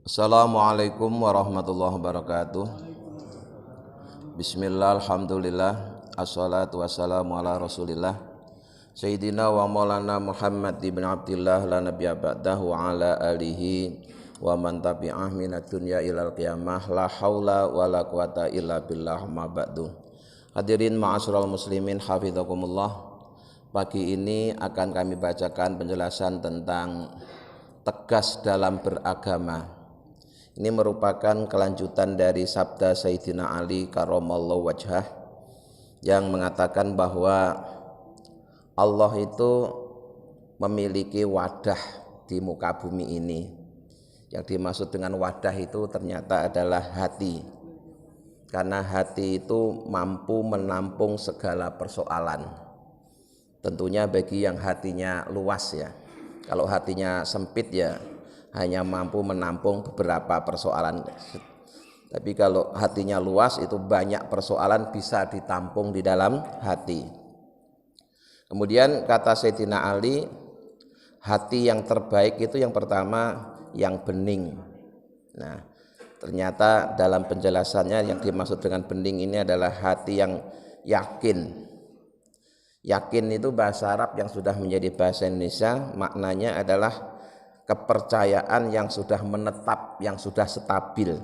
Assalamualaikum warahmatullahi wabarakatuh. Bismillah, alhamdulillah, assalatu wassalamu ala rasulillah Sayyidina wa maulana Muhammad ibn Abdillah la nabiyya ba'dahu wa ala alihi wa man tabi'ah minad dunya ilal qiyamah la haula wa la quwata illa billah ma ba'du. Hadirin ma'asyiral muslimin hafizakumullah. Pagi ini akan kami bacakan penjelasan tentang tegas dalam beragama. Ini merupakan kelanjutan dari sabda Sayyidina Ali karramallahu wajhah yang mengatakan bahwa Allah itu memiliki wadah di muka bumi ini. Yang dimaksud dengan wadah itu ternyata adalah hati. Karena hati itu mampu menampung segala persoalan. Tentunya bagi yang hatinya luas ya. Kalau hatinya sempit ya hanya mampu menampung beberapa persoalan. Tapi kalau hatinya luas itu banyak persoalan bisa ditampung di dalam hati. Kemudian kata Sayyidina Ali, hati yang terbaik itu yang pertama yang bening. Nah, ternyata dalam penjelasannya yang dimaksud dengan bening ini adalah hati yang yakin. Yakin itu bahasa Arab yang sudah menjadi bahasa Indonesia, maknanya adalah kepercayaan yang sudah menetap, yang sudah stabil,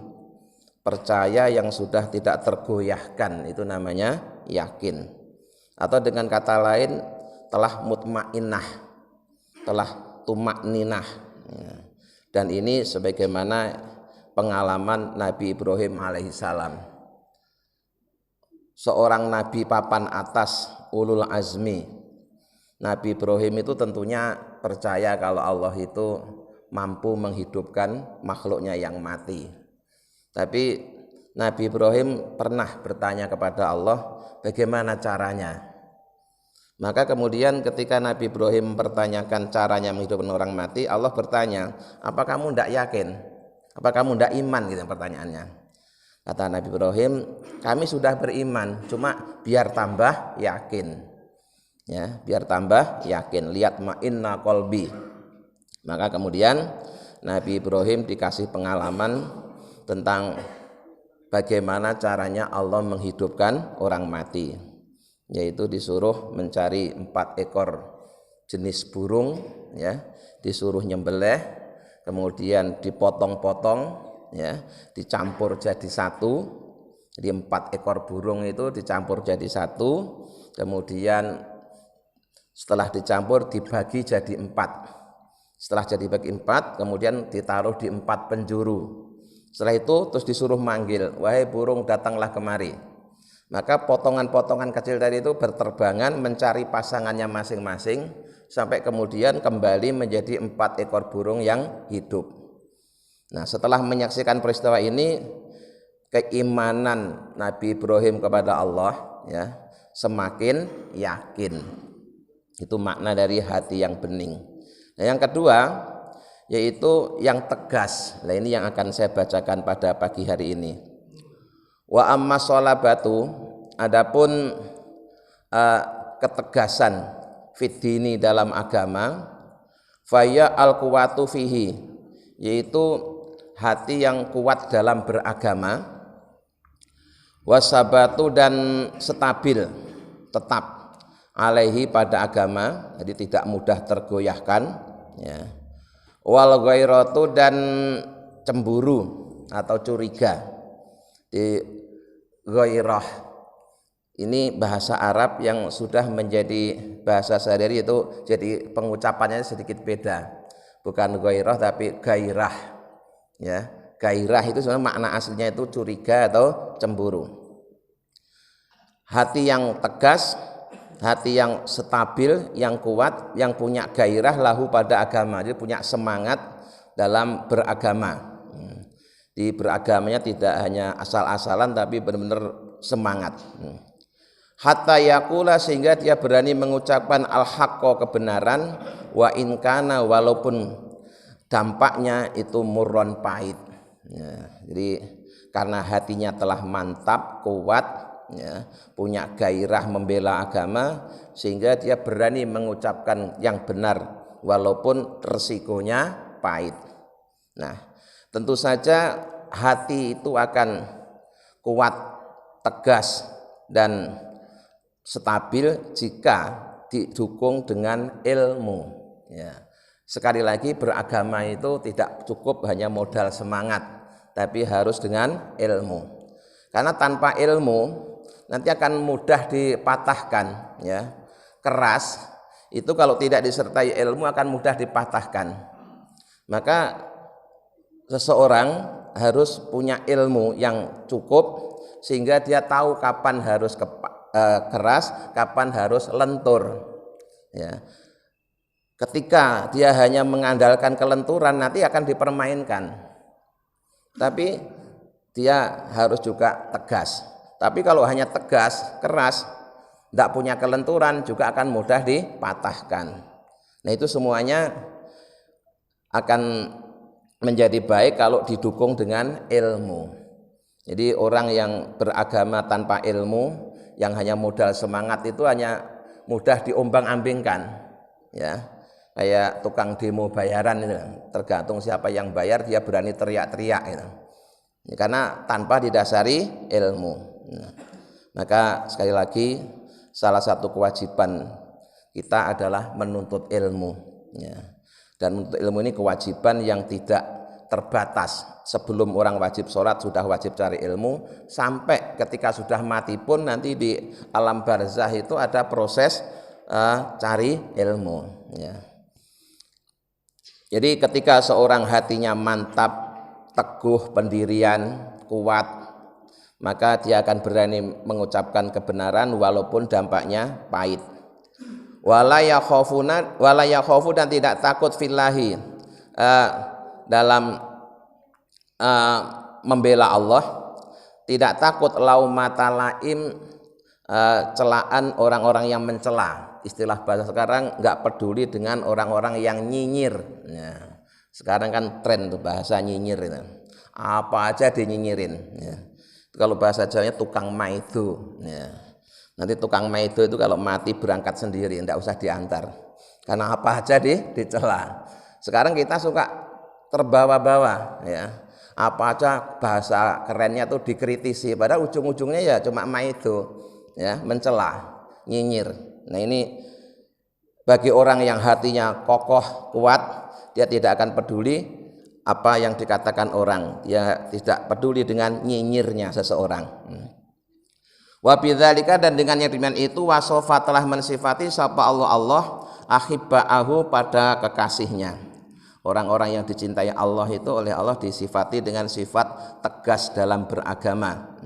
percaya yang sudah tidak tergoyahkan, itu namanya yakin. Atau dengan kata lain telah mutmainnah, telah tumakninah. Dan ini sebagaimana pengalaman Nabi Ibrahim alaihissalam, seorang nabi papan atas, ulul azmi. Nabi Ibrahim itu tentunya percaya kalau Allah itu mampu menghidupkan makhluknya yang mati. Tapi Nabi Ibrahim pernah bertanya kepada Allah bagaimana caranya. Maka kemudian ketika Nabi Ibrahim mempertanyakan caranya menghidupkan orang mati, Allah bertanya, apa kamu tidak yakin? Apa kamu tidak iman? Gitu pertanyaannya. Kata Nabi Ibrahim, kami sudah beriman, cuma biar tambah yakin. Ya, biar tambah yakin, lihat ma'inna qalbi. Maka kemudian Nabi Ibrahim dikasih pengalaman tentang bagaimana caranya Allah menghidupkan orang mati, yaitu disuruh mencari 4 ekor jenis burung, ya, disuruh nyembelih, kemudian dipotong-potong, ya, dicampur jadi satu. Jadi 4 ekor burung itu dicampur jadi satu, kemudian setelah dicampur dibagi jadi 4. Setelah jadi bagi 4, kemudian ditaruh di 4 penjuru. Setelah itu terus disuruh manggil, wahai burung datanglah kemari. Maka potongan-potongan kecil tadi itu berterbangan mencari pasangannya masing-masing sampai kemudian kembali menjadi 4 ekor burung yang hidup. Nah, setelah menyaksikan peristiwa ini, keimanan Nabi Ibrahim kepada Allah ya semakin yakin. Itu makna dari hati yang bening. Nah, yang kedua yaitu yang tegas. Nah, ini yang akan saya bacakan pada pagi hari ini. Wa amma sholabatu, adapun ketegasan fiddini dalam agama, faya al-quwatu fihi, yaitu hati yang kuat dalam beragama, wasabatu dan stabil, tetap alaihi pada agama, jadi tidak mudah tergoyahkan, ya. Wal ghairatu dan cemburu atau curiga. Di ghairah ini bahasa Arab yang sudah menjadi bahasa sehari-hari, itu jadi pengucapannya sedikit beda. Bukan ghairah tapi gairah. Ya, gairah itu sebenarnya makna aslinya itu curiga atau cemburu. Hati yang tegas, hati yang stabil, yang kuat, yang punya gairah lahu pada agama, jadi punya semangat dalam beragama. Di beragamanya tidak hanya asal-asalan tapi benar-benar semangat. Hatta yakula, sehingga dia berani mengucapkan al-haqqo, kebenaran, wa in kana, walaupun dampaknya itu murron, pahit. Ya, jadi karena hatinya telah mantap, kuat, ya, punya gairah membela agama, sehingga dia berani mengucapkan yang benar walaupun resikonya pahit. Nah, Tentu saja hati itu akan kuat, tegas dan stabil jika didukung dengan ilmu. Ya. Sekali lagi beragama itu tidak cukup hanya modal semangat, tapi harus dengan ilmu. Karena tanpa ilmu nanti akan mudah dipatahkan, ya. Keras itu kalau tidak disertai ilmu akan mudah dipatahkan. Maka seseorang harus punya ilmu yang cukup sehingga dia tahu kapan harus keras, kapan harus lentur. Ya. Ketika dia hanya mengandalkan kelenturan nanti akan dipermainkan. Tapi dia harus juga tegas. Tapi kalau hanya tegas, keras, tidak punya kelenturan juga akan mudah dipatahkan. Nah itu semuanya akan menjadi baik kalau didukung dengan ilmu. Jadi orang yang beragama tanpa ilmu, yang hanya modal semangat itu hanya mudah diombang-ambingkan, ya. Kayak tukang demo bayaran itu, tergantung siapa yang bayar dia berani teriak-teriak itu. Karena tanpa didasari ilmu. Maka sekali lagi salah satu kewajiban kita adalah menuntut ilmu, ya. Dan menuntut ilmu ini kewajiban yang tidak terbatas. Sebelum orang wajib sholat sudah wajib cari ilmu, sampai ketika sudah mati pun nanti di alam barzah itu ada proses cari ilmu, ya. Jadi ketika seorang hatinya mantap, teguh pendirian, kuat, maka dia akan berani mengucapkan kebenaran walaupun dampaknya pahit. Wala yakhafu dan tidak takut fillahi dalam membela Allah, tidak takut laumata laim, celaan orang-orang yang mencela. Istilah bahasa sekarang nggak peduli dengan orang-orang yang nyinyir. Ya. Sekarang kan tren tuh bahasa nyinyir itu. Apa aja dinyinyirin. Ya. Kalau bahasa Jawanya tukang maido. Ya. Nanti tukang maido itu kalau mati berangkat sendiri, tidak usah diantar. Karena apa aja dicela. Sekarang kita suka terbawa-bawa. Ya. Apa aja bahasa kerennya tuh dikritisi. Padahal ujung-ujungnya ya cuma maido, ya, mencela, nyinyir. Nah ini bagi orang yang hatinya kokoh, kuat, dia tidak akan peduli apa yang dikatakan orang, dia tidak peduli dengan nyinyirnya seseorang. Wa bidzalika dan dengan yang demikian itu wasofa telah mensifati sapa Allah ahibba'ahu pada kekasihnya. Orang-orang yang dicintai Allah itu oleh Allah disifati dengan sifat tegas dalam beragama.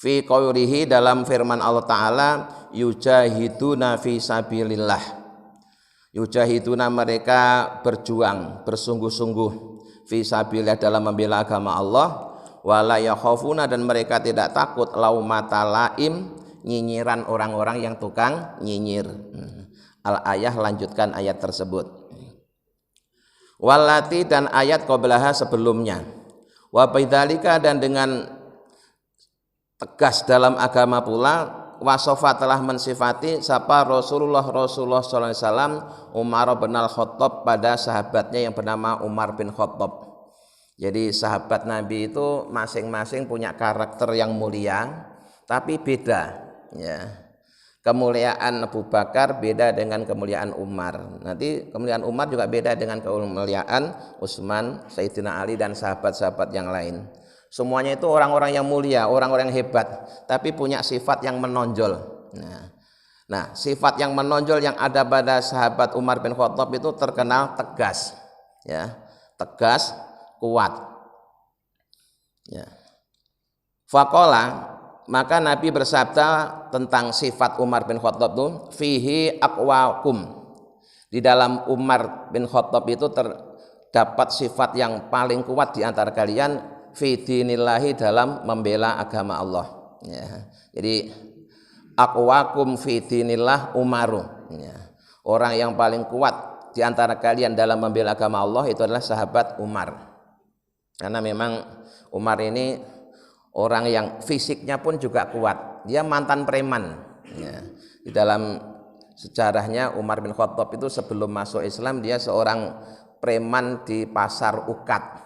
Fi qawlihi dalam firman Allah Ta'ala, yujahiduna fi sabilillah. Yujahiduna mereka berjuang, bersungguh-sungguh fi sabilillah dalam membela agama Allah. Wala yakhafuna dan mereka tidak takut laumata laim, nyinyiran orang-orang yang tukang nyinyir. Al-ayah lanjutkan ayat tersebut. Walati dan ayat qablaha sebelumnya. Wa bidzalika dan dengan tegas dalam agama pula wasofa telah mensifati sapa Rasulullah sallallahu alaihi wasallam Umar bin Al-Khattab pada sahabatnya yang bernama Umar bin Khattab. Jadi sahabat Nabi itu masing-masing punya karakter yang mulia tapi beda, ya. Kemuliaan Abu Bakar beda dengan kemuliaan Umar. Nanti kemuliaan Umar juga beda dengan kemuliaan Utsman, Sayyidina Ali dan sahabat-sahabat yang lain. Semuanya itu orang-orang yang mulia, orang-orang yang hebat, tapi punya sifat yang menonjol. Nah, sifat yang menonjol yang ada pada sahabat Umar bin Khattab itu terkenal tegas, ya, tegas, kuat. Ya. Faqala, maka Nabi bersabda tentang sifat Umar bin Khattab itu, fihi aqwakum. Di dalam Umar bin Khattab itu terdapat sifat yang paling kuat di antara kalian. Fi dinillahi dalam membela agama Allah, ya. Jadi aqwakum fi dinillah Umaru, ya. Orang yang paling kuat di antara kalian dalam membela agama Allah itu adalah sahabat Umar. Karena memang Umar ini orang yang fisiknya pun juga kuat. Dia mantan preman, ya. Di dalam sejarahnya Umar bin Khattab itu sebelum masuk Islam dia seorang preman di pasar Uqad.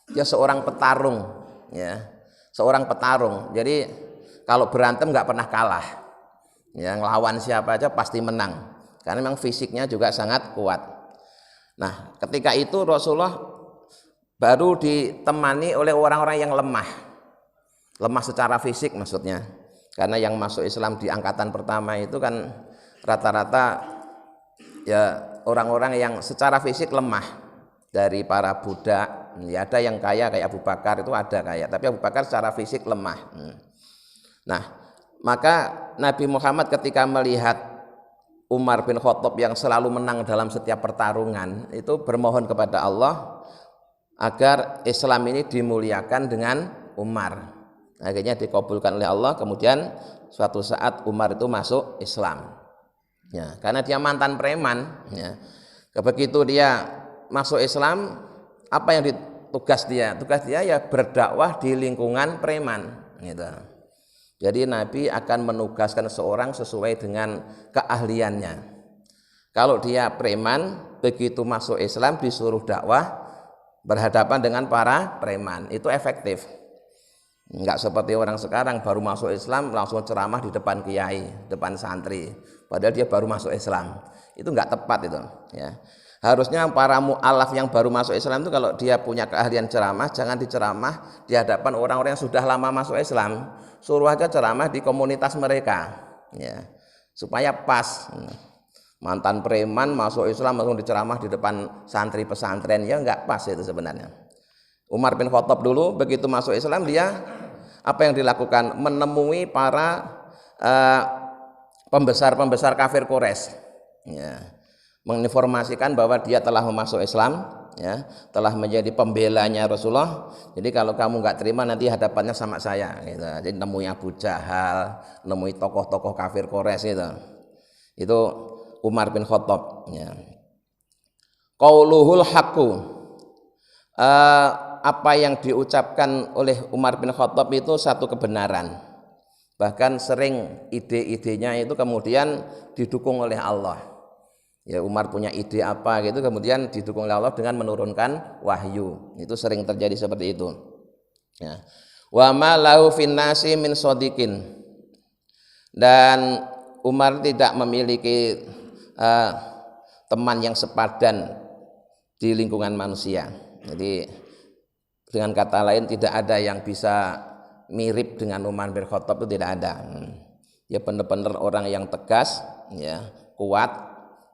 Dia seorang petarung, ya, seorang petarung. Jadi kalau berantem nggak pernah kalah, ya, ngelawan siapa aja pasti menang, karena memang fisiknya juga sangat kuat. Nah, ketika itu Rasulullah baru ditemani oleh orang-orang yang lemah secara fisik maksudnya, karena yang masuk Islam di angkatan pertama itu kan rata-rata ya orang-orang yang secara fisik lemah dari para budak. Ya, ada yang kaya kayak Abu Bakar itu ada kaya, tapi Abu Bakar secara fisik lemah. Nah, maka Nabi Muhammad ketika melihat Umar bin Khattab yang selalu menang dalam setiap pertarungan, itu bermohon kepada Allah agar Islam ini dimuliakan dengan Umar. Akhirnya dikabulkan oleh Allah. Kemudian suatu saat Umar itu masuk Islam, ya, karena dia mantan preman, ya. Begitu dia masuk Islam, apa yang tugas dia ya berdakwah di lingkungan preman, gitu. Jadi Nabi akan menugaskan seorang sesuai dengan keahliannya. Kalau dia preman, begitu masuk Islam disuruh dakwah berhadapan dengan para preman, itu efektif. Enggak seperti orang sekarang baru masuk Islam langsung ceramah di depan kiai, depan santri, padahal dia baru masuk Islam. Itu enggak tepat itu, ya. Harusnya para mu'alaf yang baru masuk Islam itu kalau dia punya keahlian ceramah, jangan diceramah di hadapan orang-orang yang sudah lama masuk Islam. Suruh aja ceramah di komunitas mereka, ya, supaya pas. Mantan preman masuk Islam langsung diceramah di depan santri pesantren, ya enggak pas itu sebenarnya. Umar bin Khattab dulu begitu masuk Islam, dia apa yang dilakukan? Menemui para pembesar kafir Quraisy, ya, menginformasikan bahwa dia telah masuk Islam, ya, telah menjadi pembelanya Rasulullah. Jadi kalau kamu nggak terima nanti hadapannya sama saya, gitu. Jadi nemui Abu Jahal, nemui tokoh-tokoh kafir Quraisy itu Umar bin Khattab, ya. Qauluhul haqqu, apa yang diucapkan oleh Umar bin Khattab itu satu kebenaran. Bahkan sering ide-idenya itu kemudian didukung oleh Allah. Ya, Umar punya ide apa gitu, kemudian didukung oleh Allah dengan menurunkan wahyu. Itu sering terjadi seperti itu, ya. Wa ma lahu finnasi min shodiqin, dan Umar tidak memiliki teman yang sepadan di lingkungan manusia. Jadi dengan kata lain tidak ada yang bisa mirip dengan Umar bin Khattab, itu tidak ada. Ya, benar-benar orang yang tegas, ya, kuat.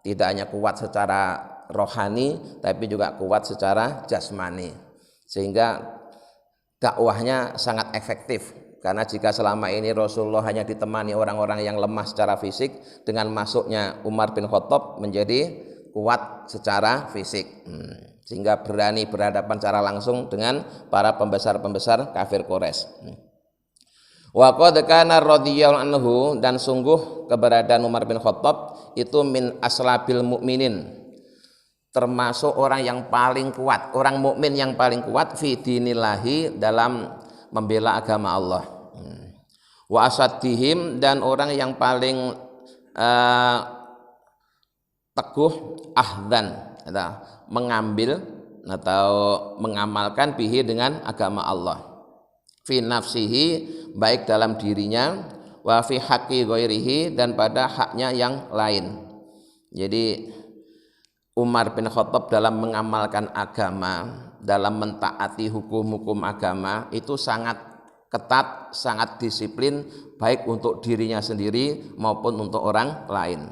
Tidak hanya kuat secara rohani, tapi juga kuat secara jasmani, sehingga dakwahnya sangat efektif. Karena jika selama ini Rasulullah hanya ditemani orang-orang yang lemah secara fisik, dengan masuknya Umar bin Khattab menjadi kuat secara fisik, sehingga berani berhadapan secara langsung dengan para pembesar-pembesar kafir Quraisy. Wa qad kana radhiyallahu anhu, dan sungguh keberadaan Umar bin Khattab itu min aslabil mukminin, termasuk orang yang paling kuat, orang mukmin yang paling kuat fi dinillahi, dalam membela agama Allah. Wa asaddihim, dan orang yang paling teguh ahdan, mengambil atau mengamalkan bihi, dengan agama Allah. Fi nafsihi, baik dalam dirinya, wa fi haqqi ghairihi, dan pada haknya yang lain. Jadi Umar bin Khattab dalam mengamalkan agama, dalam mentaati hukum-hukum agama itu sangat ketat, sangat disiplin, baik untuk dirinya sendiri maupun untuk orang lain.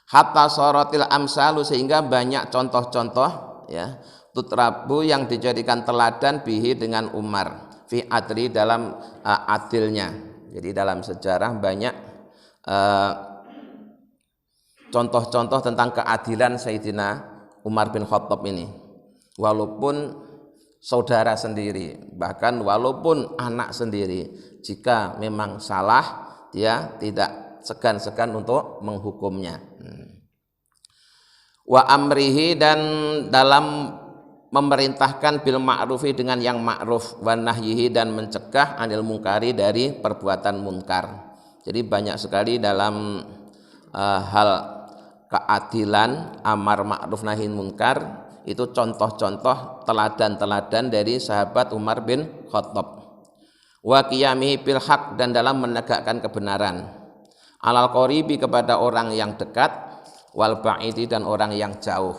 Hatta sorotil amsalu, sehingga banyak contoh-contoh, ya, tutrabu, yang dijadikan teladan bihi, dengan Umar, fi adli, dalam adilnya. Jadi dalam sejarah banyak contoh-contoh tentang keadilan Sayyidina Umar bin Khattab ini. Walaupun saudara sendiri, bahkan walaupun anak sendiri, jika memang salah, dia tidak segan-segan untuk menghukumnya. Wa amrihi, dan dalam memerintahkan bil ma'rufi, dengan yang ma'ruf, wa nahyihi, dan mencegah anil munkari, dari perbuatan munkar. Jadi banyak sekali dalam hal keadilan, amar ma'ruf nahi munkar, itu contoh-contoh teladan-teladan dari sahabat Umar bin Khattab. Wa qiyamihi bil haq, dan dalam menegakkan kebenaran. Alal qoribi, kepada orang yang dekat, wal ba'idi, dan orang yang jauh.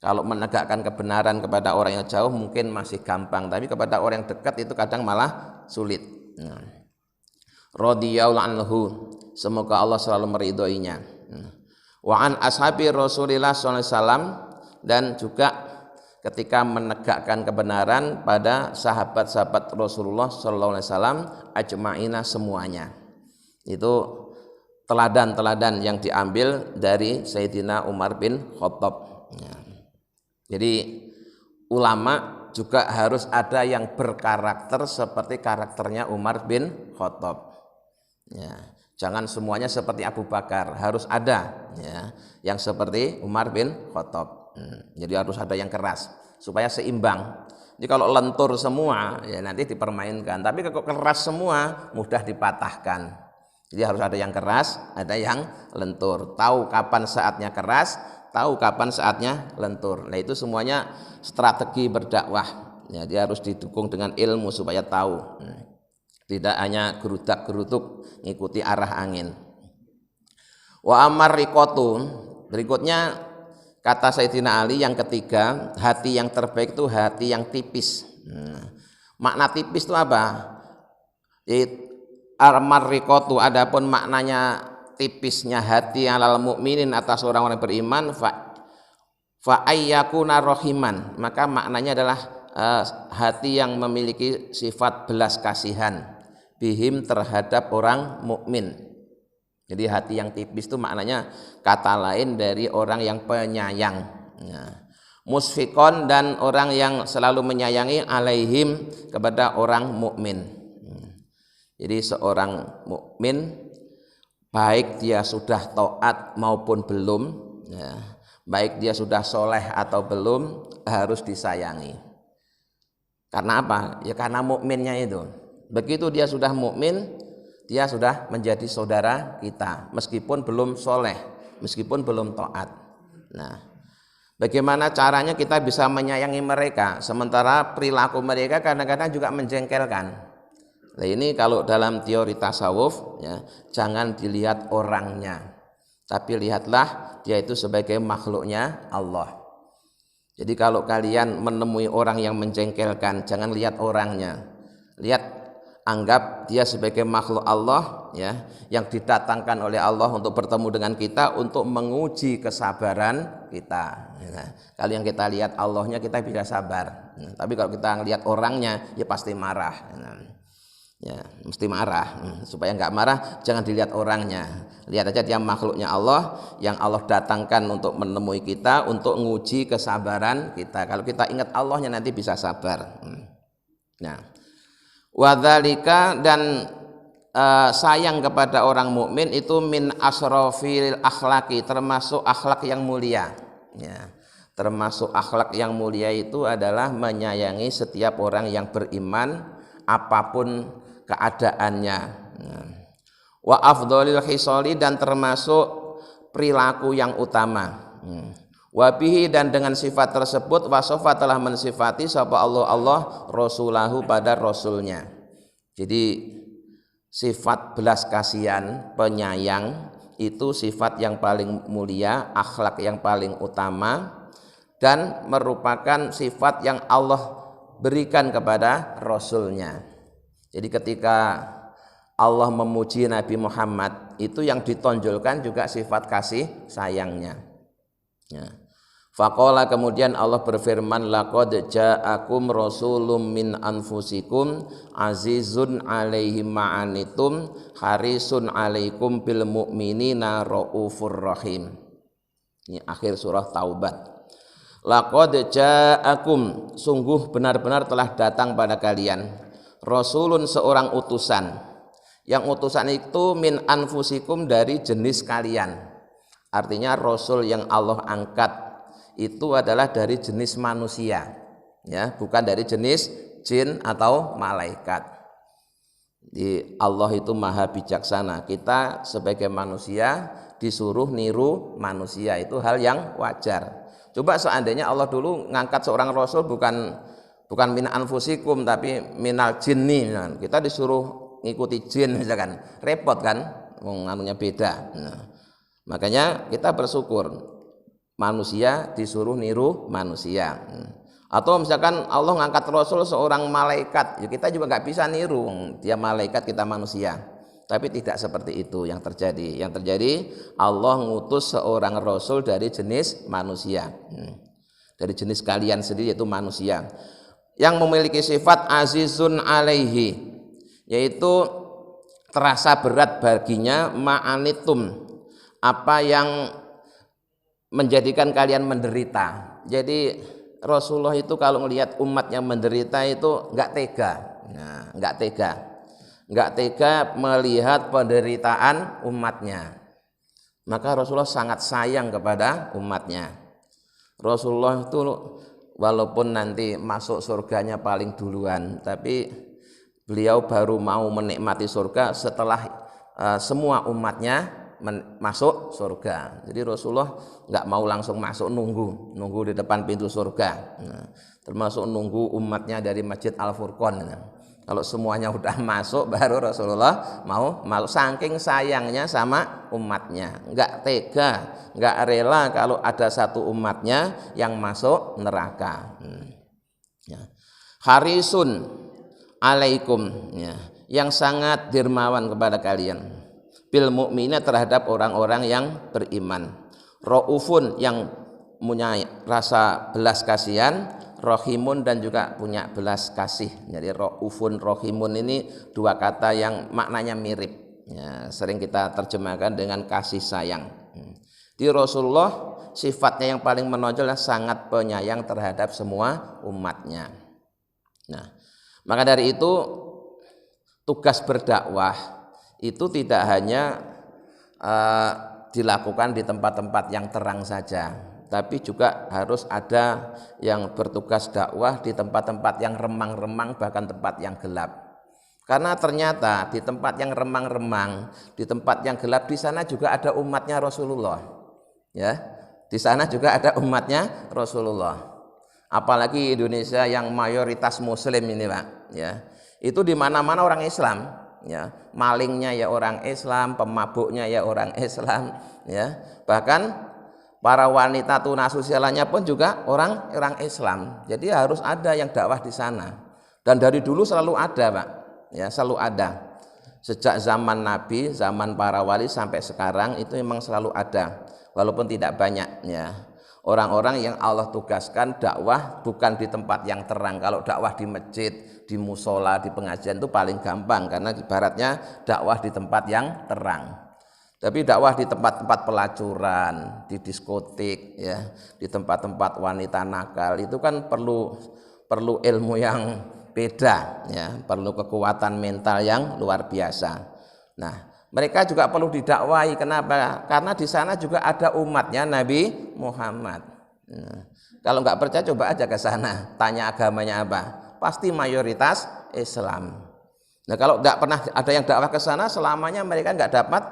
Kalau menegakkan kebenaran kepada orang yang jauh mungkin masih gampang, tapi kepada orang yang dekat itu kadang malah sulit. Radhiyallahu anhu, semoga Allah selalu meridhoinya. Wa an ashabi Rasulillah sallallahu alaihi wasallam, dan juga ketika menegakkan kebenaran pada sahabat-sahabat Rasulullah sallallahu alaihi wasallam ajma'ina, semuanya. Itu teladan-teladan yang diambil dari Sayyidina Umar bin Khattab. Jadi ulama juga harus ada yang berkarakter seperti karakternya Umar bin Khattab. Jangan semuanya seperti Abu Bakar, harus ada yang seperti Umar bin Khattab. Jadi harus ada yang keras supaya seimbang. Jadi kalau lentur semua ya nanti dipermainkan, tapi kalau keras semua mudah dipatahkan. Jadi harus ada yang keras, ada yang lentur. Tahu kapan saatnya keras, tahu kapan saatnya lentur. Nah itu semuanya strategi berdakwah. Ya, dia harus didukung dengan ilmu supaya tahu. Tidak hanya gerudak-geruduk ngikuti arah angin. Wa amar riqatu, berikutnya kata Sayyidina Ali yang ketiga, hati yang terbaik itu hati yang tipis. Makna tipis itu apa? Ar-marriqatu, adapun maknanya tipisnya hati alal mukminin, atas orang-orang beriman, fa ayyakuna rahiman, maka maknanya adalah hati yang memiliki sifat belas kasihan bihim, terhadap orang mukmin. Jadi hati yang tipis itu maknanya kata lain dari orang yang penyayang. Musfikon, dan orang yang selalu menyayangi, alaihim, kepada orang mukmin. Jadi seorang mukmin baik dia sudah taat maupun belum, baik dia sudah soleh atau belum, harus disayangi. Karena apa? Ya karena mukminnya itu. Begitu dia sudah mukmin, dia sudah menjadi saudara kita, meskipun belum soleh, meskipun belum taat. Nah, bagaimana caranya kita bisa menyayangi mereka, sementara perilaku mereka kadang-kadang juga menjengkelkan. Nah ini kalau dalam teori tasawuf, ya, jangan dilihat orangnya, tapi lihatlah dia itu sebagai makhluknya Allah. Jadi kalau kalian menemui orang yang menjengkelkan, jangan lihat orangnya, anggap dia sebagai makhluk Allah, ya, yang didatangkan oleh Allah untuk bertemu dengan kita, untuk menguji kesabaran kita. Kalau yang kita lihat Allahnya, kita bisa sabar. Tapi kalau kita lihat orangnya, ya pasti marah. Ya, mesti marah. Supaya enggak marah, jangan dilihat orangnya. Lihat aja dia makhluknya Allah, yang Allah datangkan untuk menemui kita, untuk menguji kesabaran kita. Kalau kita ingat Allahnya, nanti bisa sabar. Nah, wadzalika, dan sayang kepada orang mukmin itu min asrofil akhlaki, termasuk akhlak yang mulia. Ya, termasuk akhlak yang mulia itu adalah menyayangi setiap orang yang beriman, apapun keadaannya. Wa afdhalil khisali, dan termasuk perilaku yang utama. Wabihi, dan dengan sifat tersebut, wasofa, telah mensifati sapa Allah rasulahu, pada rasulnya. Jadi sifat belas kasihan, penyayang, itu sifat yang paling mulia, akhlak yang paling utama, dan merupakan sifat yang Allah berikan kepada rasulnya. Jadi ketika Allah memuji Nabi Muhammad, itu yang ditonjolkan juga sifat kasih sayangnya. Ya. Faqala, kemudian Allah berfirman, laqad ja'akum rasulun min anfusikum azizun 'alaihi ma'anitum harisun 'alaikum bil mu'minina raufur rahim. Ini akhir surah Taubat. Laqad ja'akum, sungguh benar-benar telah datang pada kalian, rasulun, seorang utusan. Yang utusan itu min anfusikum, dari jenis kalian. Artinya rasul yang Allah angkat itu adalah dari jenis manusia, ya, bukan dari jenis jin atau malaikat. Di Allah itu maha bijaksana. Kita sebagai manusia disuruh niru manusia, itu hal yang wajar. Coba seandainya Allah dulu ngangkat seorang rasul bukan min anfusikum tapi minal jinni, kita disuruh ngikuti jin misalkan, repot kan, nganunya beda. Makanya kita bersyukur manusia disuruh niru manusia. Atau misalkan Allah ngangkat rasul seorang malaikat, ya kita juga nggak bisa niru, dia malaikat kita manusia. Tapi tidak seperti itu yang terjadi. Yang terjadi Allah ngutus seorang rasul dari jenis manusia, dari jenis kalian sendiri yaitu manusia, yang memiliki sifat azizun alaihi, yaitu terasa berat baginya ma'anitum, apa yang menjadikan kalian menderita. Jadi Rasulullah itu kalau melihat umatnya menderita itu nggak tega, nggak tega melihat penderitaan umatnya. Maka Rasulullah sangat sayang kepada umatnya. Rasulullah itu walaupun nanti masuk surganya paling duluan, tapi beliau baru mau menikmati surga setelah semua umatnya masuk surga. Jadi Rasulullah nggak mau langsung masuk, nunggu di depan pintu surga. Termasuk nunggu umatnya dari Masjid Al-Furqan. Kalau semuanya udah masuk baru Rasulullah mau masuk, saking sayangnya sama umatnya. Nggak tega, nggak rela kalau ada satu umatnya yang masuk neraka. Harisun alaikum, yang sangat dermawan kepada kalian, bil mukmina terhadap orang-orang yang beriman, raufun yang punya rasa belas kasihan, rohimun dan juga punya belas kasih. Jadi raufun rohimun ini dua kata yang maknanya mirip, sering kita terjemahkan dengan kasih sayang. Di Rasulullah sifatnya yang paling menonjol adalah sangat penyayang terhadap semua umatnya. Nah, maka dari itu tugas berdakwah itu tidak hanya dilakukan di tempat-tempat yang terang saja, tapi juga harus ada yang bertugas dakwah di tempat-tempat yang remang-remang, bahkan tempat yang gelap. Karena ternyata di tempat yang remang-remang, di tempat yang gelap, di sana juga ada umatnya Rasulullah. Ya, di sana juga ada umatnya Rasulullah. Apalagi Indonesia yang mayoritas Muslim ini, Pak. Ya, itu di mana-mana orang Islam. Ya, malingnya ya orang Islam, pemabuknya ya orang Islam, ya, bahkan para wanita tunasusialanya pun juga orang Islam. Jadi harus ada yang dakwah di sana, dan dari dulu selalu ada, Pak, ya, selalu ada sejak zaman Nabi, zaman para wali sampai sekarang itu memang selalu ada, walaupun tidak banyak, ya. Orang-orang yang Allah tugaskan dakwah bukan di tempat yang terang. Kalau dakwah di masjid, di musola, di pengajian itu paling gampang, karena ibaratnya dakwah di tempat yang terang. Tapi dakwah di tempat-tempat pelacuran, di diskotik, ya, di tempat-tempat wanita nakal itu kan perlu ilmu yang beda, ya, perlu kekuatan mental yang luar biasa. Nah, mereka juga perlu didakwahi. Kenapa? Karena di sana juga ada umatnya Nabi Muhammad. Kalau nggak percaya coba aja ke sana, tanya agamanya apa, pasti mayoritas Islam. Nah, kalau nggak pernah ada yang dakwah ke sana, selamanya mereka nggak dapat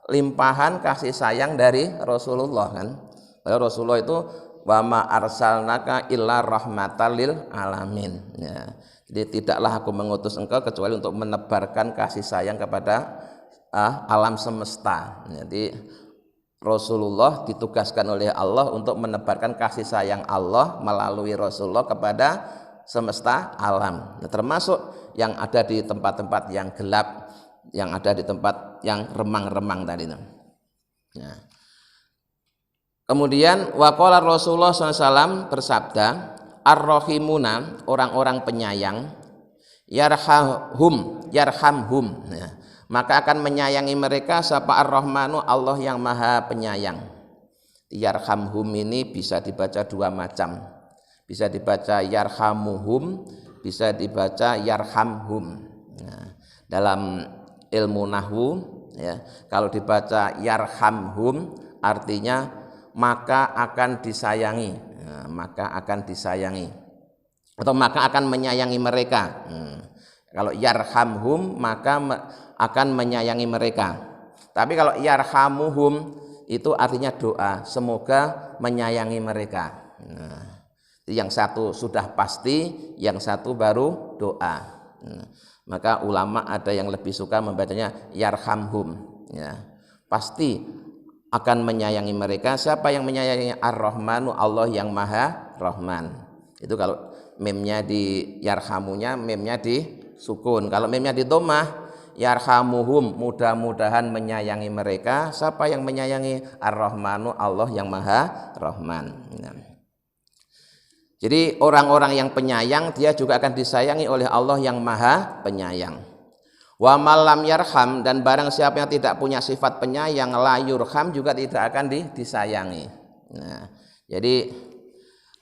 limpahan kasih sayang dari Rasulullah, kan? Padahal Rasulullah itu wa ma arsalnaka illa rahmatal lil alamin. Ya. Jadi tidaklah aku mengutus engkau kecuali untuk menebarkan kasih sayang kepada alam semesta. Jadi Rasulullah ditugaskan oleh Allah untuk menebarkan kasih sayang Allah melalui Rasulullah kepada semesta alam. Nah, termasuk yang ada di tempat-tempat yang gelap, yang ada di tempat yang remang-remang tadi. Nah. Kemudian waqala Rasulullah SAW bersabda, ar-rahimuna, orang-orang penyayang, yarhamhum. Nah, maka akan menyayangi mereka sapa ar-Rahmanu, Allah yang maha penyayang. Yarhamhum ini bisa dibaca dua macam, bisa dibaca yarhamuhum, bisa dibaca yarhamhum. Nah, dalam ilmu nahwu, ya, kalau dibaca yarhamhum artinya maka akan disayangi, maka akan disayangi, atau maka akan menyayangi mereka. Kalau yarhamhum maka akan menyayangi mereka. Tapi kalau yarhamuhum itu artinya doa, semoga menyayangi mereka. Nah, yang satu sudah pasti, yang satu baru doa. Nah, maka ulama ada yang lebih suka membacanya yarhamhum, ya. Pasti akan menyayangi mereka. Siapa yang menyayangi Ar-Rahmanu, Allah yang Maha Rahman. Itu kalau memnya di yarhamunya, memnya di sukun. Kalau memnya di dhammah, yarhamuhum, mudah-mudahan menyayangi mereka. Siapa yang menyayangi Ar-Rahmanu, Allah yang Maha Rahman. Nah. Jadi orang-orang yang penyayang dia juga akan disayangi oleh Allah yang Maha Penyayang. Wa malam yarham, dan barang siapa yang tidak punya sifat penyayang, la yurham, juga tidak akan disayangi. Nah, jadi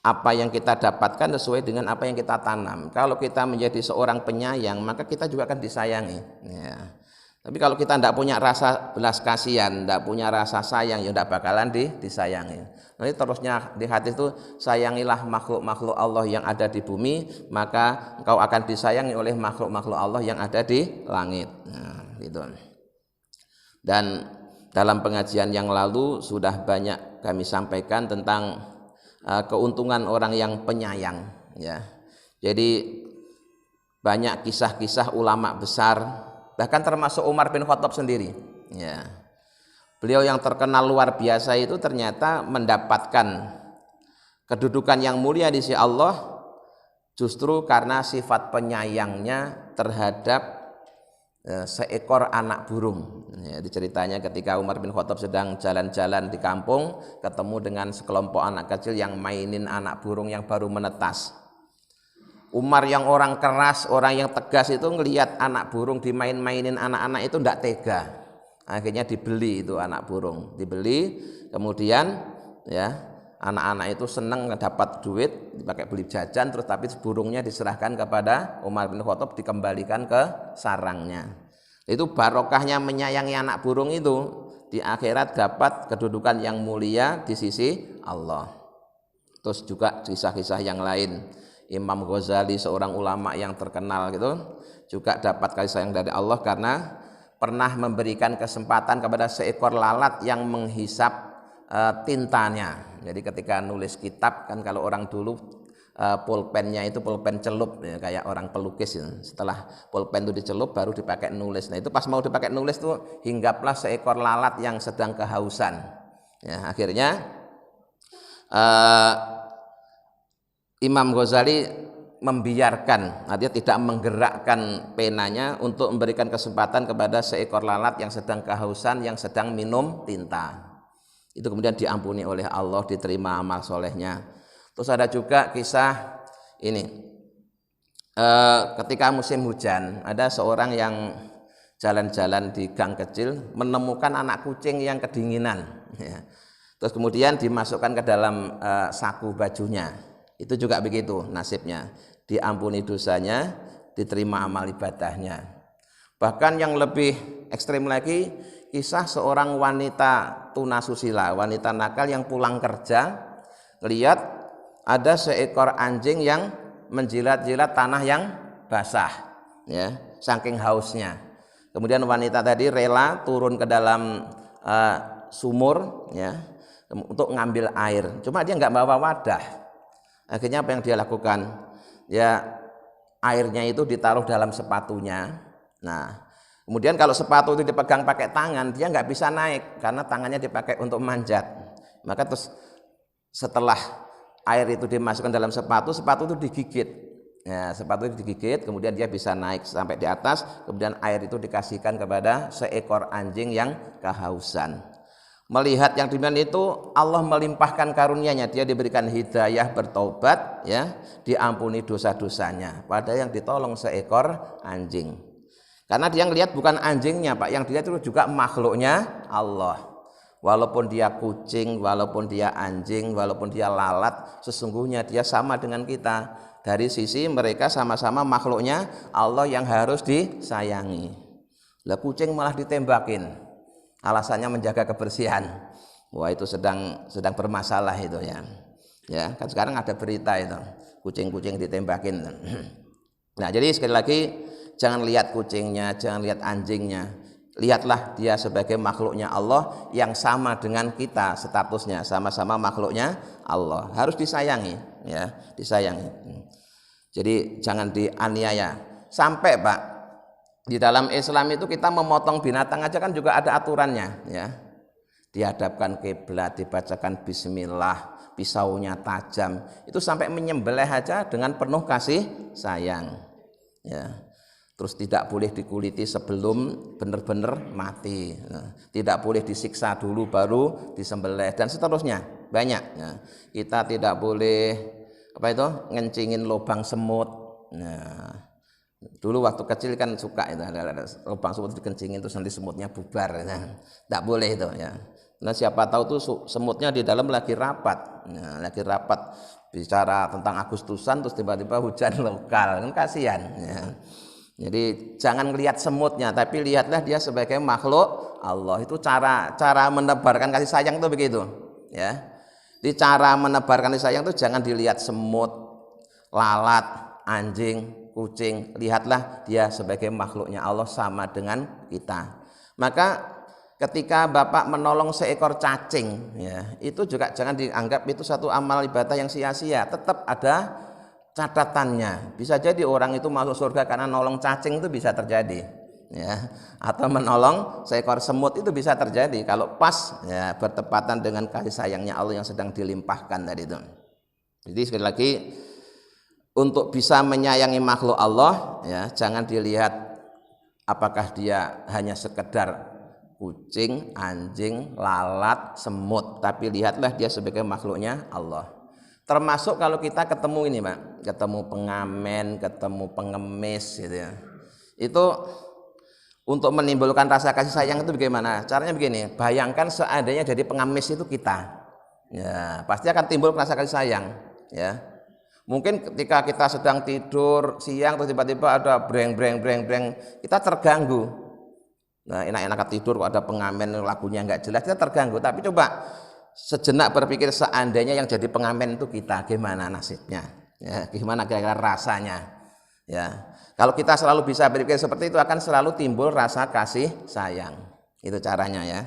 apa yang kita dapatkan sesuai dengan apa yang kita tanam. Kalau kita menjadi seorang penyayang, maka kita juga akan disayangi. Ya. Tapi kalau kita tidak punya rasa belas kasihan, tidak punya rasa sayang, ya tidak bakalan disayangi. Nanti terusnya di hati itu, sayangilah makhluk-makhluk Allah yang ada di bumi, maka engkau akan disayangi oleh makhluk-makhluk Allah yang ada di langit. Nah, gitu. Dan dalam pengajian yang lalu sudah banyak kami sampaikan tentang keuntungan orang yang penyayang, ya. Jadi banyak kisah-kisah ulama besar, bahkan termasuk Umar bin Khattab sendiri, ya. Beliau yang terkenal luar biasa itu ternyata mendapatkan kedudukan yang mulia di sisi Allah justru karena sifat penyayangnya terhadap seekor anak burung. Ya, ceritanya ketika Umar bin Khattab sedang jalan-jalan di kampung, ketemu dengan sekelompok anak kecil yang mainin anak burung yang baru menetas. Umar yang orang keras, orang yang tegas itu ngelihat anak burung dimain-mainin anak-anak itu tidak tega. Akhirnya dibeli itu anak burung, dibeli, kemudian ya anak-anak itu senang dapat duit, dipakai beli jajan, terus tapi burungnya diserahkan kepada Umar bin Khattab, dikembalikan ke sarangnya. Itu barokahnya menyayangi anak burung itu, di akhirat dapat kedudukan yang mulia di sisi Allah. Terus juga kisah-kisah yang lain, Imam Ghazali seorang ulama yang terkenal gitu, juga dapat kasih sayang dari Allah karena pernah memberikan kesempatan kepada seekor lalat yang menghisap tintanya. Jadi ketika nulis kitab kan kalau orang dulu pulpennya itu pulpen celup, ya, kayak orang pelukis ya. Setelah pulpen itu dicelup baru dipakai nulis. Nah itu pas mau dipakai nulis tuh hinggaplah seekor lalat yang sedang kehausan. Ya, akhirnya Imam Ghazali membiarkan, artinya tidak menggerakkan penanya untuk memberikan kesempatan kepada seekor lalat yang sedang kehausan, yang sedang minum tinta. Itu kemudian diampuni oleh Allah, diterima amal solehnya. Terus ada juga kisah ini, ketika musim hujan, ada seorang yang jalan-jalan di gang kecil menemukan anak kucing yang kedinginan. Terus kemudian dimasukkan ke dalam saku bajunya. Itu juga begitu nasibnya, diampuni dosanya, diterima amal ibadahnya. Bahkan yang lebih ekstrim lagi, kisah seorang wanita tunasusila, wanita nakal yang pulang kerja, lihat ada seekor anjing yang menjilat-jilat tanah yang basah, ya, saking hausnya. Kemudian wanita tadi rela turun ke dalam sumur, ya, untuk ngambil air. Cuma dia nggak bawa wadah. Akhirnya apa yang dia lakukan? Ya airnya itu ditaruh dalam sepatunya. Nah, kemudian kalau sepatu itu dipegang pakai tangan, dia nggak bisa naik karena tangannya dipakai untuk manjat. Maka terus setelah air itu dimasukkan dalam sepatu, sepatu itu digigit. Ya, sepatu itu digigit, kemudian dia bisa naik sampai di atas. Kemudian air itu dikasihkan kepada seekor anjing yang kehausan. Melihat yang demikian itu, Allah melimpahkan karunia-Nya, dia diberikan hidayah bertobat, ya, diampuni dosa-dosanya. Padahal yang ditolong seekor anjing. Karena dia ngelihat bukan anjingnya, Pak, yang dilihat itu juga makhluknya Allah. Walaupun dia kucing, walaupun dia anjing, walaupun dia lalat, sesungguhnya dia sama dengan kita. Dari sisi mereka sama-sama makhluknya Allah yang harus disayangi. Lah kucing malah ditembakin. Alasannya menjaga kebersihan. Wah, itu sedang bermasalah itu, ya. Ya, kan sekarang ada berita itu, kucing-kucing ditembakin. Nah, jadi sekali lagi jangan lihat kucingnya, jangan lihat anjingnya. Lihatlah dia sebagai makhluknya Allah yang sama dengan kita statusnya, sama-sama makhluknya Allah. Harus disayangi, ya, disayangi. Jadi jangan dianiaya. Sampai Pak, di dalam Islam itu kita memotong binatang aja kan juga ada aturannya, ya. Dihadapkan kiblat, dibacakan bismillah, pisaunya tajam, itu sampai menyembelih aja dengan penuh kasih sayang, ya. Terus tidak boleh dikuliti sebelum benar-benar mati, ya. Tidak boleh disiksa dulu baru disembelih dan seterusnya, banyak, ya. Kita tidak boleh ngencingin lubang semut. Nah, dulu waktu kecil kan suka itu ada lubang semut dikencingin terus nanti semutnya bubar, ya. Tidak boleh itu, ya. Nah siapa tahu tuh semutnya di dalam lagi rapat, nah, lagi rapat bicara tentang Agustusan terus tiba-tiba hujan lokal, kan kasihan, ya. Jadi jangan lihat semutnya, tapi lihatlah dia sebagai makhluk Allah. Itu cara menebarkan kasih sayang itu begitu, ya. Di cara menebarkan kasih sayang itu jangan dilihat semut, lalat, anjing, kucing. Lihatlah dia sebagai makhluknya Allah sama dengan kita. Maka ketika Bapak menolong seekor cacing, ya, itu juga jangan dianggap itu satu amal ibadah yang sia-sia. Tetap ada catatannya. Bisa jadi orang itu masuk surga karena nolong cacing, itu bisa terjadi, ya. Atau menolong seekor semut itu bisa terjadi kalau pas, ya, bertepatan dengan kasih sayangnya Allah yang sedang dilimpahkan tadi itu. Jadi sekali lagi, untuk bisa menyayangi makhluk Allah, ya, jangan dilihat apakah dia hanya sekedar kucing, anjing, lalat, semut, tapi lihatlah dia sebagai makhluknya Allah. Termasuk kalau kita ketemu ini Pak, ketemu pengamen, ketemu pengemis gitu, ya. Itu untuk menimbulkan rasa kasih sayang itu bagaimana? Caranya begini, bayangkan seandainya jadi pengemis itu kita, ya, pasti akan timbul rasa kasih sayang, ya. Mungkin ketika kita sedang tidur siang terus tiba-tiba ada breng, kita terganggu. Nah, enak-enak tidur kok ada pengamen lagunya nggak jelas, kita terganggu. Tapi coba sejenak berpikir seandainya yang jadi pengamen itu kita, gimana nasibnya, ya, gimana kira-kira rasanya, ya. Kalau kita selalu bisa berpikir seperti itu akan selalu timbul rasa kasih sayang. Itu caranya, ya.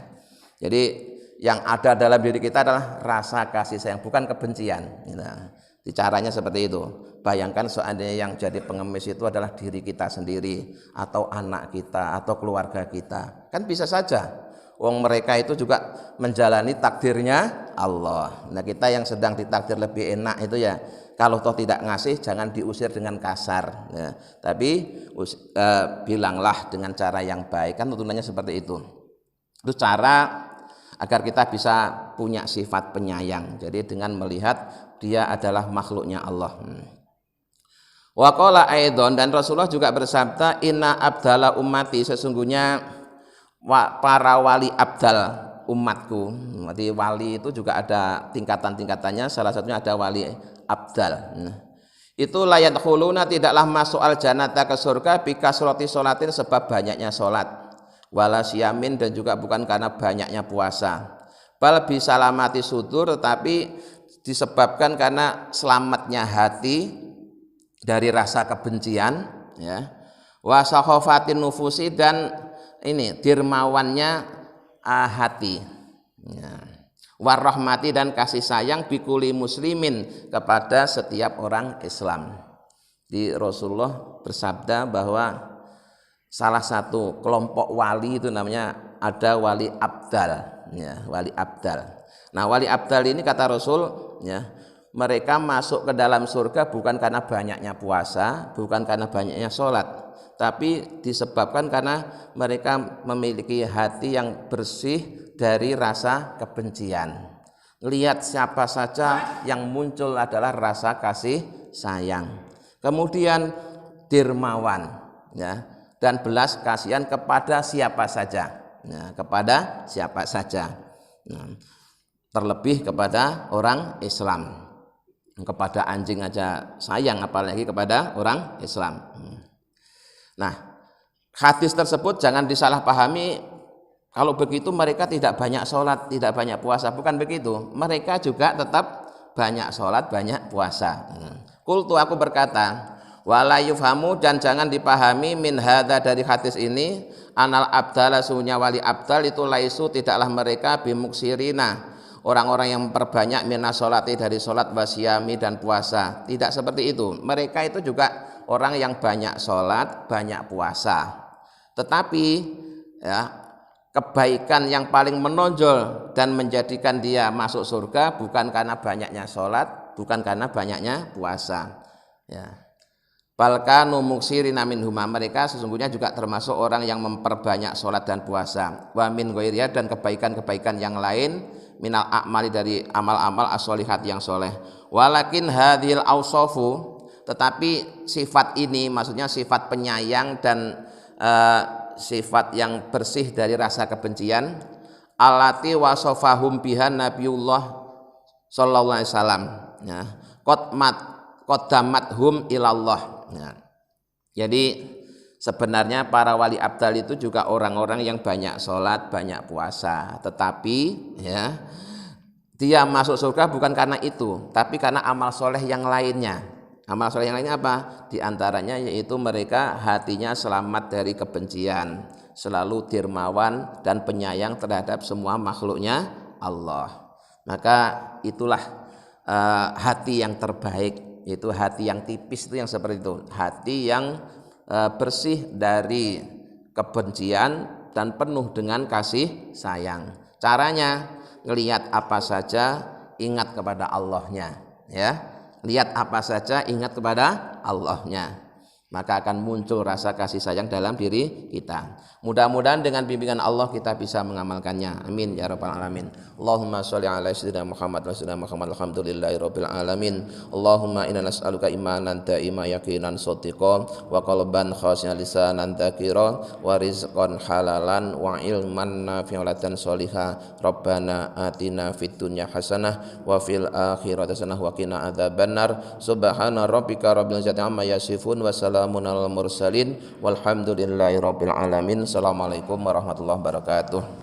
Jadi yang ada dalam diri kita adalah rasa kasih sayang, bukan kebencian, gitu. Caranya seperti itu. Bayangkan seandainya yang jadi pengemis itu adalah diri kita sendiri atau anak kita atau keluarga kita, kan bisa saja. Wong mereka itu juga menjalani takdirnya Allah. Nah kita yang sedang ditakdir lebih enak itu, ya, kalau toh tidak ngasih jangan diusir dengan kasar, ya. Tapi bilanglah dengan cara yang baik, kan tuntunannya seperti itu. Itu cara agar kita bisa punya sifat penyayang. Jadi dengan melihat dia adalah makhluknya Allah. Wa qala aidon, dan Rasulullah juga bersabda, inna abdala ummati, sesungguhnya para wali abdal umatku. Jadi wali itu juga ada tingkatan-tingkatannya, salah satunya ada wali abdal. Itu layat khuluna, tidaklah masuk al jannata ke surga bikasroti sholatin, sebab banyaknya sholat, wala siyamin, dan juga bukan karena banyaknya puasa, bal bisalamati sudur, tetapi disebabkan karena selamatnya hati dari rasa kebencian, ya, wa sakhafatin nufusi, dan ini dermawannya hati, ya, warahmati, dan kasih sayang bikuli muslimin, kepada setiap orang Islam. Di Rasulullah bersabda bahwa salah satu kelompok wali itu namanya ada wali abdal, ya, wali abdal. Nah wali abdal ini kata Rasul, ya, mereka masuk ke dalam surga bukan karena banyaknya puasa, bukan karena banyaknya sholat, tapi disebabkan karena mereka memiliki hati yang bersih dari rasa kebencian. Lihat siapa saja yang muncul adalah rasa kasih sayang. Kemudian dermawan, ya, dan belas kasihan kepada siapa saja, ya, kepada siapa saja. Nah, terlebih kepada orang Islam. Kepada anjing aja sayang, apalagi kepada orang Islam. Nah, hadis tersebut jangan disalahpahami kalau begitu mereka tidak banyak sholat, tidak banyak puasa. Bukan begitu, mereka juga tetap banyak sholat, banyak puasa. Qultu, aku berkata, Wala yufhamu, dan jangan dipahami min hadza, dari hadis ini, anal abdala, sunya wali abdal itu laisu, tidaklah mereka bimuksirina, orang-orang yang memperbanyak minas sholati, dari sholat, wasyami, dan puasa. Tidak seperti itu. Mereka itu juga orang yang banyak sholat, banyak puasa. Tetapi ya, kebaikan yang paling menonjol dan menjadikan dia masuk surga bukan karena banyaknya sholat, bukan karena banyaknya puasa. Ya. Balkanu muksirina minhuma, mereka sesungguhnya juga termasuk orang yang memperbanyak sholat dan puasa. Wa min ghairiha, dan kebaikan-kebaikan yang lain, minal a'mali, dari amal-amal as-sholihat yang soleh. Walakin hadhil awsofu, tetapi sifat ini, maksudnya sifat penyayang dan sifat yang bersih dari rasa kebencian, alati wasofahum bihan Nabiullah sallallahu alaihi wasallam, ya, qaddamat-hum ilallah. Ya. Jadi sebenarnya para wali abdal itu juga orang-orang yang banyak sholat, banyak puasa, tetapi ya, dia masuk surga bukan karena itu, tapi karena amal soleh yang lainnya. Amal soleh yang lainnya apa? Di antaranya yaitu mereka hatinya selamat dari kebencian, selalu dermawan dan penyayang terhadap semua makhluknya Allah. Maka itulah hati yang terbaik, itu hati yang tipis, itu yang seperti itu, hati yang bersih dari kebencian dan penuh dengan kasih sayang. Caranya lihat apa saja ingat kepada Allahnya, ya. Lihat apa saja ingat kepada Allahnya, maka akan muncul rasa kasih sayang dalam diri kita. Mudah-mudahan dengan bimbingan Allah kita bisa mengamalkannya. Amin ya rabbal alamin. Allahumma sholli ala sayyidina Muhammad wa sayyidina Muhammad, alhamdulillahi rabbil alamin. Allahumma inna nas'aluka imanan da'ima yaqinan shadiqan wa qalban khashi'an lisanan dzakira wa rizqan halalan wa ilman nafi'an sholihah. Rabbana atina fid dunya hasanah wa fil akhirati hasanah wa qina adzabannar. Subhana rabbika rabbil izzati amma yasifun wa salamun alal mursalin walhamdulillahi rabbil alamin. Assalamualaikum warahmatullahi wabarakatuh.